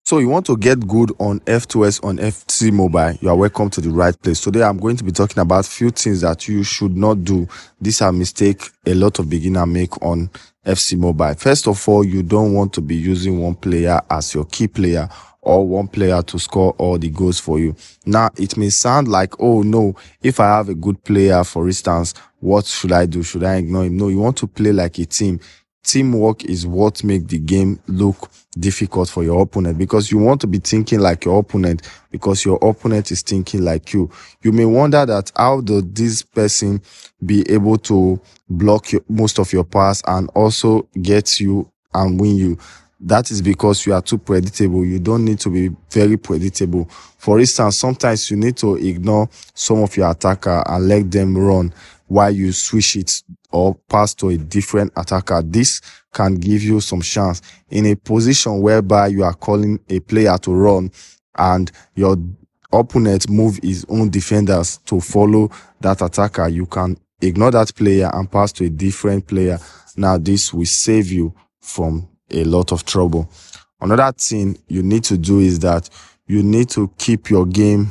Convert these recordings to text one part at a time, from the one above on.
So you want to get good on F2S on FC Mobile, you are welcome to the right place. Today I'm going to be talking about few things that you should not do. These are mistakes a lot of beginners make on FC Mobile. First of all, you don't want to be using one player as your key player or one player to score all the goals for you. Now, it may sound like, oh no, if I have a good player, for instance, what should I do? Should I ignore him? No, you want to play like a team. Teamwork is what makes the game look difficult for your opponent, because you want to be thinking like your opponent, because your opponent is thinking like you. You may wonder that how does this person be able to block most of your pass and also get you and win you? That is because you are too predictable. You don't need to be very predictable. For instance, sometimes you need to ignore some of your attacker and let them run while you switch it or pass to a different attacker. This can give you some chance in a position whereby you are calling a player to run and your opponent move his own defenders to follow that attacker. You can ignore that player and pass to a different player. Now this will save you from a lot of trouble. Another thing you need to do is that you need to keep your game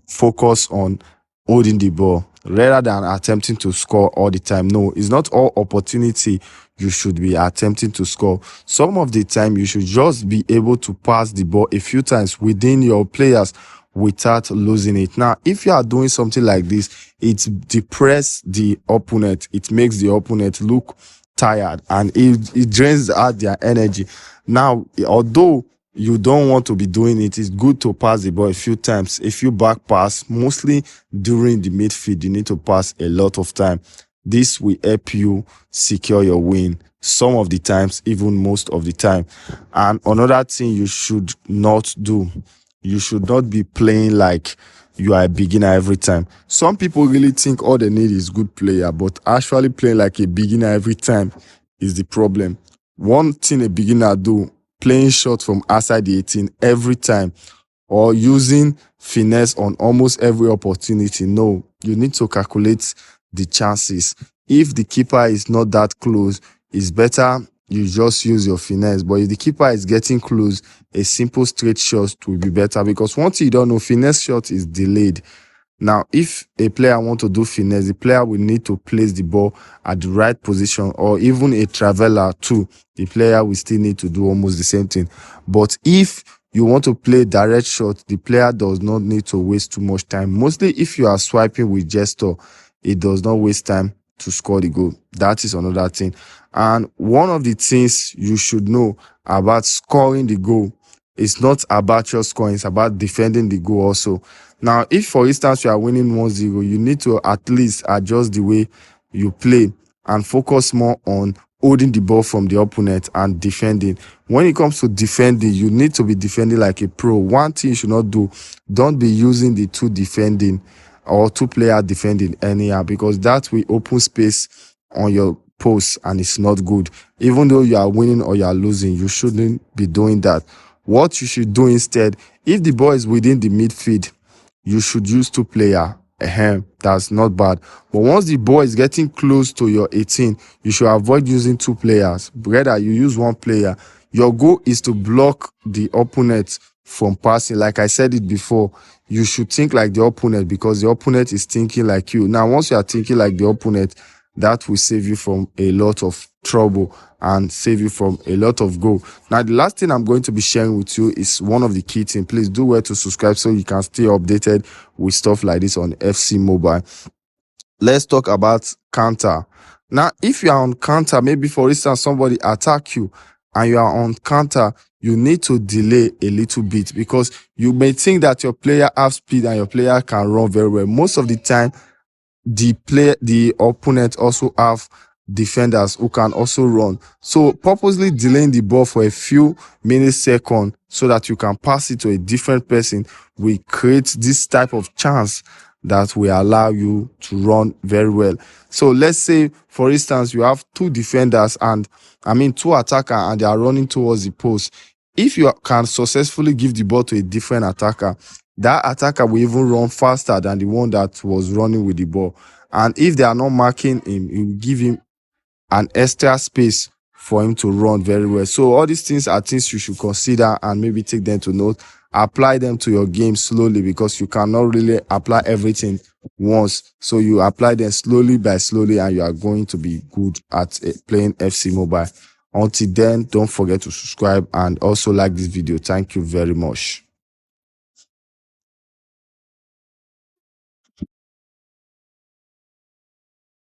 focused on holding the ball rather than attempting to score all the time. No, it's not all opportunity you should be attempting to score. Some of the time you should just be able to pass the ball a few times within your players without losing it. Now, if you are doing something like this, it depresses the opponent. It makes the opponent look tired and it drains out their energy. Now, although you don't want to be doing it, it's good to pass the ball a few times. If you back pass, mostly during the midfield, you need to pass a lot of time. This will help you secure your win some of the times, even most of the time. And another thing you should not do, you should not be playing like you are a beginner every time. Some people really think all they need is good player, but actually playing like a beginner every time is the problem. One thing a beginner do, playing short from outside the 18 every time or using finesse on almost every opportunity. No, you need to calculate the chances. If the keeper is not that close, it's better you just use your finesse. But if the keeper is getting close, a simple straight shot will be better, because once you don't know, finesse shot is delayed. Now, if a player wants to do finesse, the player will need to place the ball at the right position, or even a traveler too. The player will still need to do almost the same thing. But if you want to play direct shot, the player does not need to waste too much time. Mostly if you are swiping with gesture, it does not waste time to score the goal. That is another thing. And one of the things you should know about scoring the goal, it's not about your scoring, it's about defending the goal also. Now, if for instance you are winning 1-0, you need to at least adjust the way you play and focus more on holding the ball from the opponent and defending. When it comes to defending, you need to be defending like a pro. One thing you should not do, don't be using the two defending or two-player defending anyhow, because that will open space on your post and it's not good. Even though you are winning or you are losing, you shouldn't be doing that. What you should do instead, if the ball is within the midfield, you should use two-player. That's not bad. But once the ball is getting close to your 18, you should avoid using two players. Rather, you use one player. Your goal is to block the opponent from passing. Like I said it before, you should think like the opponent, because the opponent is thinking like you. Now, once you are thinking like the opponent, that will save you from a lot of trouble and save you from a lot of goal. Now, the last thing I'm going to be sharing with you is one of the key things. Please do well to subscribe so you can stay updated with stuff like this on FC Mobile. Let's talk about counter. Now, if you are on counter, maybe for instance, somebody attack you and you are on counter, you need to delay a little bit, because you may think that your player has speed and your player can run very well. Most of the time, the opponent also have defenders who can also run. So purposely delaying the ball for a few milliseconds so that you can pass it to a different person will create this type of chance that will allow you to run very well. So let's say, for instance, you have two defenders and two attackers, and they are running towards the post. If you can successfully give the ball to a different attacker, that attacker will even run faster than the one that was running with the ball. And if they are not marking him, it will give him an extra space for him to run very well. So all these things are things you should consider and maybe take them to note. Apply them to your game slowly, because you cannot really apply everything once. So you apply them slowly by slowly, and you are going to be good at playing FC Mobile. Until then, don't forget to subscribe and also like this video. Thank you very much.